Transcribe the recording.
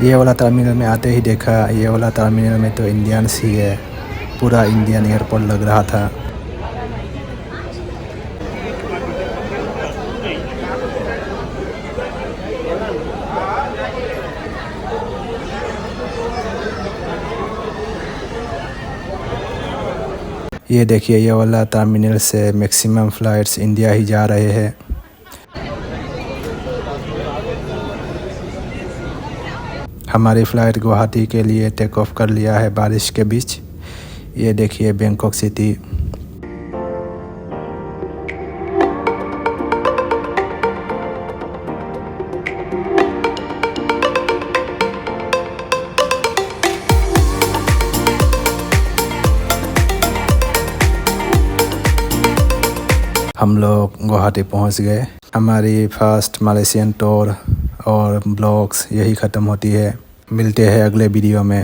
ये वाला टर्मिनल में आते ही देखा, ये वाला टर्मिनल में तो इंडियंस ही है, पूरा इंडियन एयरपोर्ट लग रहा था। ये देखिए, ये वाला टर्मिनल से मैक्सिमम फ़्लाइट्स इंडिया ही जा रहे हैं। हमारी फ़्लाइट गुवाहाटी के लिए टेक ऑफ कर लिया है बारिश के बीच। ये देखिए बैंकॉक सिटी। हम लोग गुवाहाटी पहुंच गए। हमारी फर्स्ट मलेशियन टूर और ब्लॉग्स यही ख़त्म होती है। मिलते हैं अगले वीडियो में।